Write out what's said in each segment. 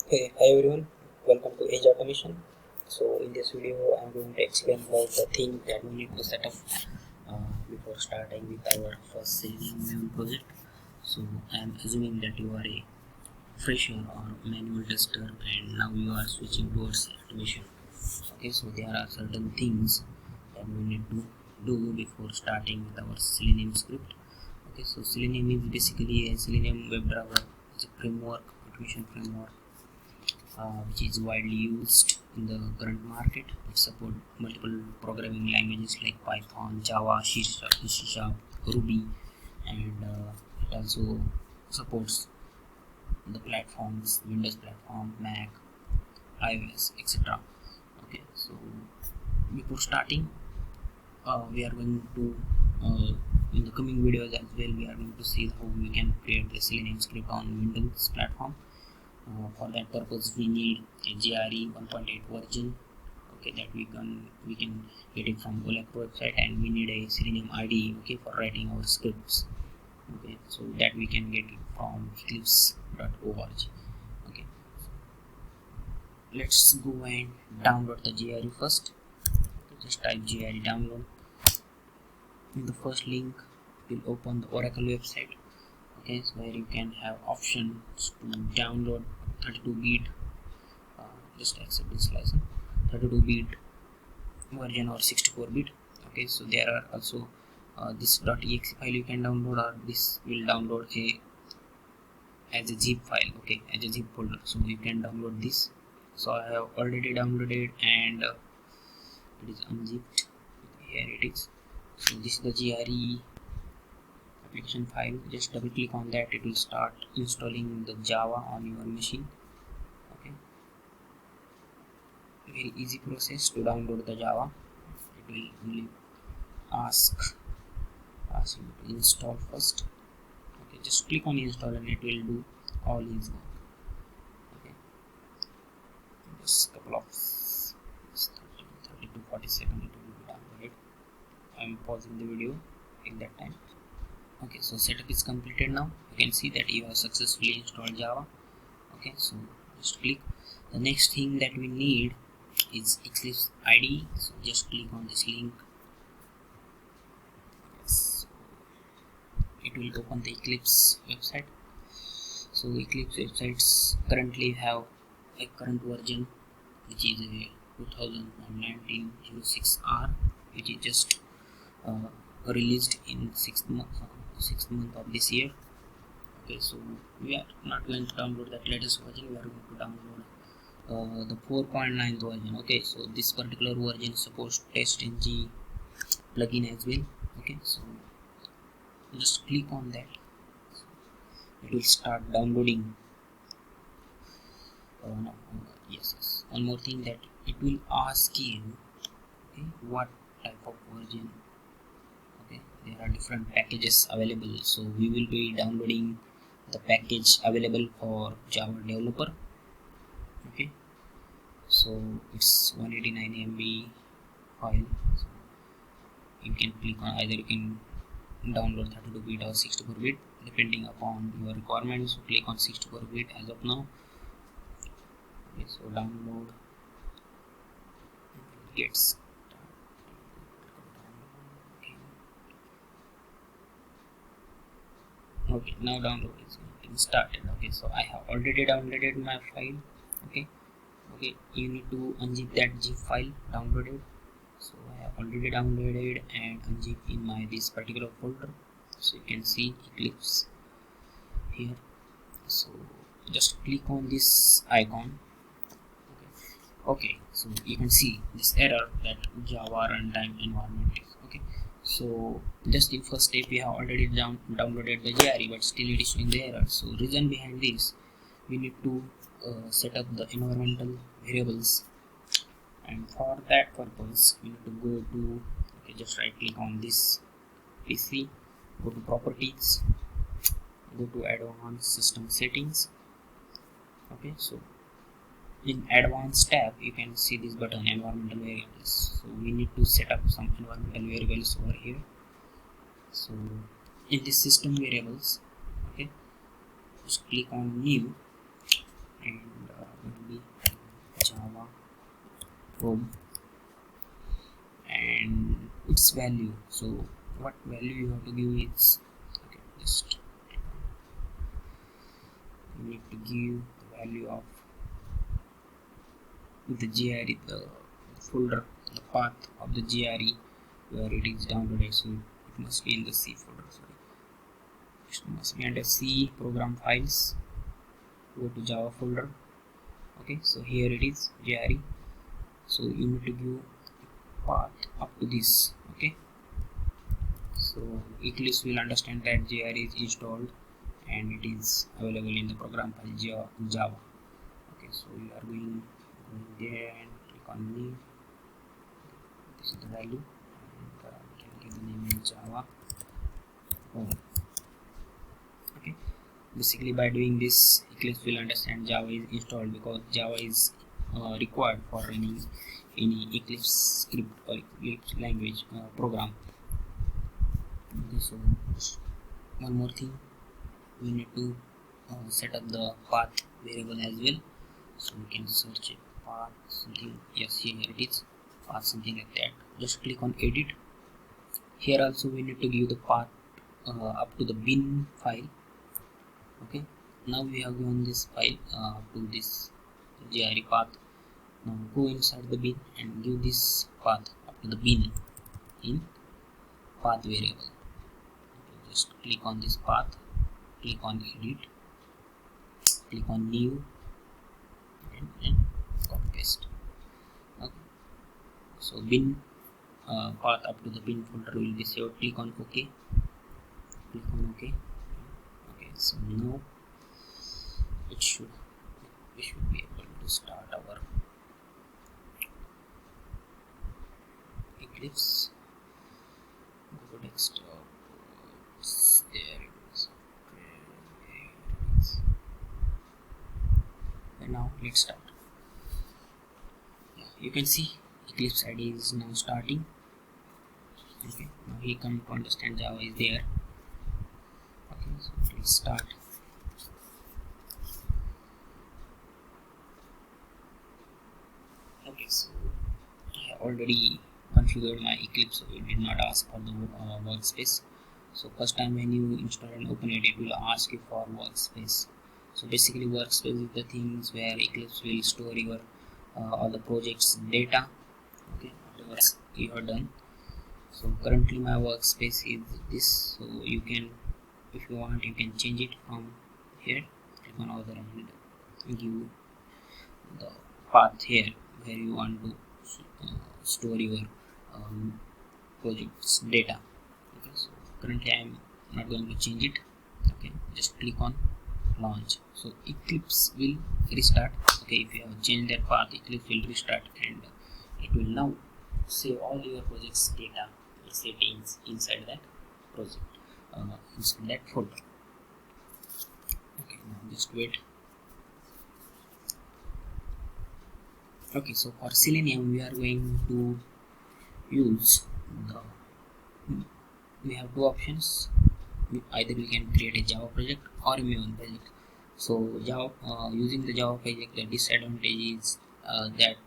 Hey, hi everyone, welcome to Edge Automation. So in this video, I'm going to explain about the thing that we need to set up before starting with our first Selenium Maven project. So I'm assuming that you are a fresher or manual tester and now you are switching towards automation. Okay, so there are certain things that we need to do before starting with our Selenium script. Okay, so Selenium is basically a Selenium WebDriver. It's a framework, automation framework which is widely used in the current market. It supports multiple programming languages like Python, Java, C Sharp, Ruby, and it also supports the platforms Windows platform, Mac, iOS, etc. Okay, so before starting, we are going to in the coming videos as well, we are going to see how we can create the Selenium script on Windows platform. For that purpose we need a GRE 1.8 version, okay, that we can get it from Eclipse website, and we need a Selenium IDE, okay, for writing our scripts, okay, so that we can get it from eclipse.org. Okay, let's go and download the GRE first. Just type GRE download. In the first link will open the Oracle website. Okay, so where you can have options to download 32-bit, just accept this license, 32-bit version or 64-bit. Okay, so there are also this .exe file you can download, or this will download as a zip file, okay, as a zip folder, so you can download this. So I have already downloaded and it is unzipped. Here it is. So this is the GRE application file. Just double click on that, it will start installing the Java on your machine. Okay, very easy process to download the Java. It will only ask you to install first. Okay, just click on install and it will do all his work. Okay, just couple of 30 to 40 seconds it will be downloaded. I'm pausing the video in that time. Okay, so setup is completed now. You can see that you have successfully installed Java. Okay, so just click. The next thing that we need is Eclipse IDE. So just click on this link. Yes. It will open the Eclipse website. So Eclipse websites currently have a current version which is a 2019-06R, which is just released in 6th month of this year. Okay, so we are not going to download that latest version, we are going to download the 4.9 version. Okay, so this particular version supports TestNG plugin as well. Okay, so just click on that. It will start downloading. No, yes. One more thing, that it will ask you, okay, what type of version. Okay, there are different packages available, so we will be downloading the package available for Java developer. Okay, so it's 189 MB file. So you can click on, either you can download 32-bit or 64-bit depending upon your requirements. So click on 64-bit as of now. Okay, so download gets okay, now download is getting started. Okay, so I have already downloaded my file. Okay, you need to unzip that zip file downloaded. So I have already downloaded and unzip in my this particular folder. So you can see Eclipse here. So just click on this icon. Okay, so you can see this error that Java runtime environment is. Okay, so just in first step we have already downloaded the GRE, but still it is showing the error. So reason behind this, we need to set up the environmental variables, and for that purpose we need to go to, okay, just right click on this PC, go to properties, go to advanced system settings. Okay, so in advanced tab you can see this button, environmental variables. So we need to set up some environmental variables over here. So in this system variables, okay, just click on new, and from and its value. So what value you have to give is, okay, just you need to give the value of the GRE, the folder, the path of the GRE where it is downloaded. So it must be in the C folder. Sorry, it must be under C program files. Go to Java folder. Okay, so here it is GRE. So you need to give path up to this. Okay, so Eclipse will understand that GRE is installed and it is available in the program file Java. Okay, so you are going there and click on new. This is the value, and we can give the name in Java. Okay, basically by doing this, Eclipse will understand Java is installed, because Java is required for running any Eclipse script or Eclipse language program. Okay, so one more thing, we need to set up the path variable as well. So we can search it, path something, yes, here it is, path something like that. Just click on edit. Here also we need to give the path up to the bin file. Okay, now we have given this file to this GRE path. Now go inside the bin and give this path up to the bin in path variable. Okay, just click on this path, click on edit, click on new, and copy paste. Okay, so bin path up to the bin folder will be saved. Click on OK. Click on OK. Okay, so now we should be able to start our Eclipse. Go to desktop. There it is. And now let's start. Yeah, you can see Eclipse ID is now starting. Okay, now he come to understand Java is there. Okay, so let's start. Okay, so I have already configured my Eclipse, so it did not ask for the workspace. So first time when you install and open it, it will ask you for workspace. So basically workspace is the things where Eclipse will store your all the project's data. Okay, whatever you have done. So currently my workspace is this, so you can, if you want, you can change it from here. Click on other and give the path here where you want to store your project's data. Okay, so currently I am not going to change it. Okay, just click on launch. So Eclipse will restart. Okay, if you have changed that path, Eclipse will restart and it will now save all your project's data settings inside that project, inside that folder. Okay, now just wait. Okay, so for Selenium we are going to use we have two options. Either we can create a Java project or a Maven project. So Java, using the Java project, the disadvantage is that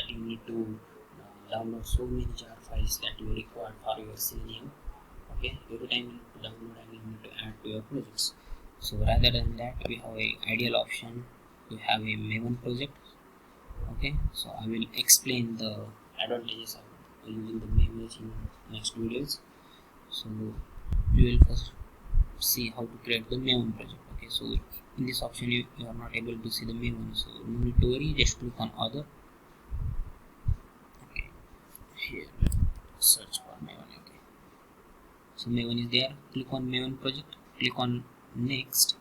you need to download so many jar files that you require for your Selenium. Okay, every time you need to download and you need to add to your projects. So rather than that, we have a ideal option to have a Maven project. Okay, so I will explain the advantages of using the Maven in next videos. So we will first see how to create the Maven project. Okay, so in this option you are not able to see the Maven, so no need to worry, just click on other. Okay, here search for Maven. Okay, so Maven is there. Click on Maven project, click on next,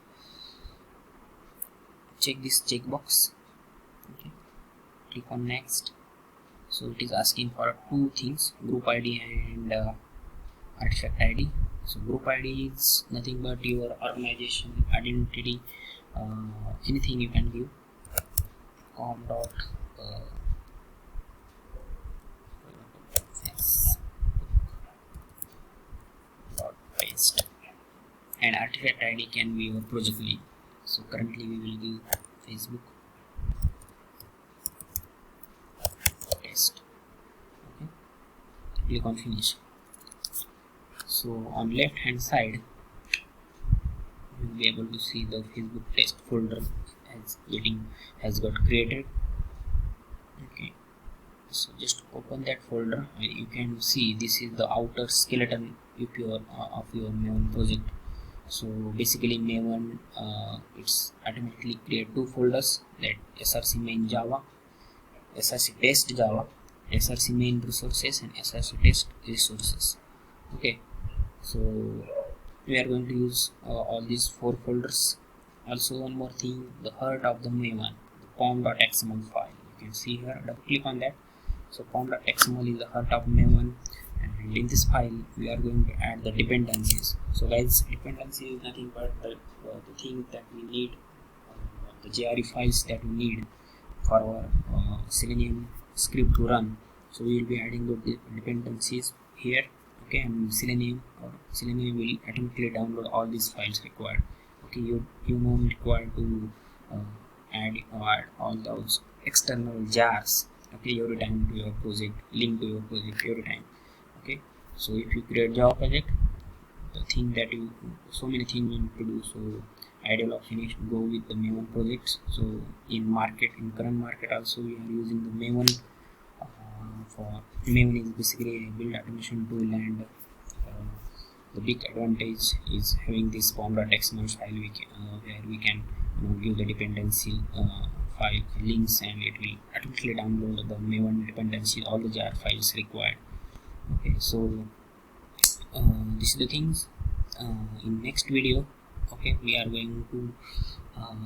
check this checkbox. Okay, click on next. So it is asking for two things, group ID and artifact ID. So group ID is nothing but your organization identity, anything you can give. com dot paste, and artifact ID can be your project name. So currently we will give Facebook. test. Okay, click on finish. So on left hand side you will be able to see the Facebook test folder has got created. Okay, so just open that folder and you can see this is the outer skeleton of your Maven project. So basically Maven it's automatically create two folders, that src main java, src test java, src main resources, and src test resources. Okay, so we are going to use all these four folders. Also one more thing, the heart of the Maven, the pom.xml file, you can see here, double click on that. So pom.xml is the heart of Maven, and in this file we are going to add the dependencies. So guys, dependency is nothing but the thing that we need, the JRE files that we need for our Selenium script to run. So we will be adding the dependencies here. Okay, and Selenium will automatically download all these files required. Okay, you don't require to add all those external jars, okay, every time to your project, link to your project every time. Okay, so if you create Java project, the thing that you, so many things you need to do. So ideal option is to go with the Maven projects. So in current market also we are using the Maven. For Maven is basically a build automation tool, and the big advantage is having this pom.xml file where we can give the dependency file links, and it will automatically download the Maven dependency, all the jar files required. Okay, so this is the things. In next video, okay, we are going to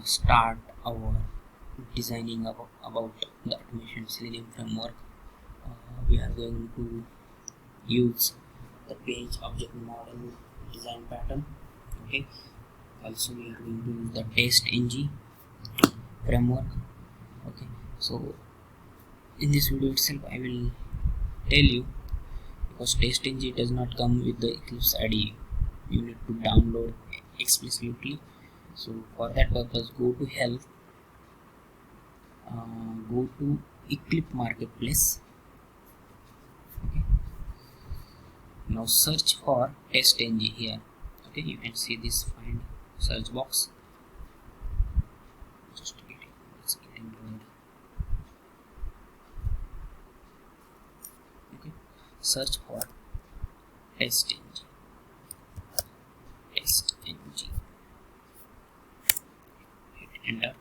start our designing about the automation Selenium framework. We are going to use the page object model design pattern. Okay, also we are going to use the test-ng framework. Okay, so in this video itself I will tell you, because test-ng does not come with the Eclipse IDE, you need to download explicitly. So for that purpose, go to help, go to Eclipse marketplace. Okay, now search for test-ng here. Okay, you can see this find search box. Just let's get into it. Okay, search for test-ng. Hit enter.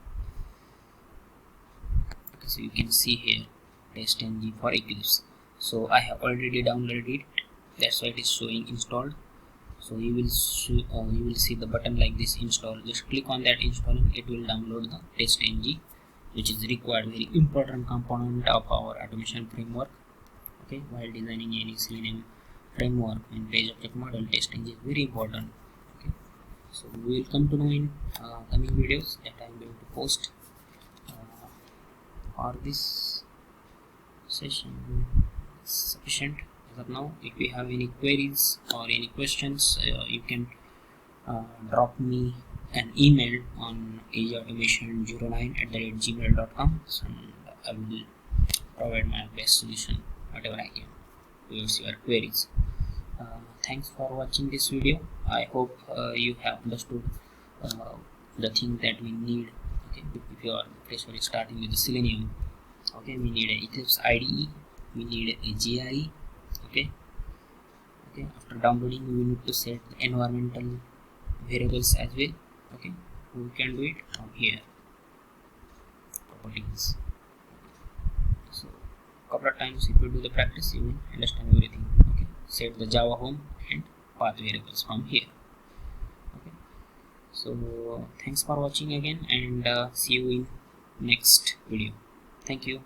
Okay, so you can see here test-ng for Eclipse. So I have already downloaded it, that's why it is showing installed. So you will see the button like this, install. Just click on that, installing. It will download the test-ng, which is required, very important component of our automation framework. Okay, while designing any Selenium framework and page object model, test-ng is very important. Okay, so we will come to know in coming videos that I am going to post. For this session sufficient as of now. If you have any queries or any questions, you can drop me an email on ageautomation09@gmail.com, and I will provide my best solution, whatever I can, towards your queries. Thanks for watching this video. I hope you have understood the thing that we need. Okay, if you are especially starting with the Selenium, okay, we need an Eclipse IDE, we need a JRE. Okay, after downloading we need to set the environmental variables as well. Okay, we can do it from here, properties. So couple of times if you do the practice, you will understand everything. Okay, set the Java home and path variables from here. Okay, so thanks for watching again, and see you in next video. Thank you.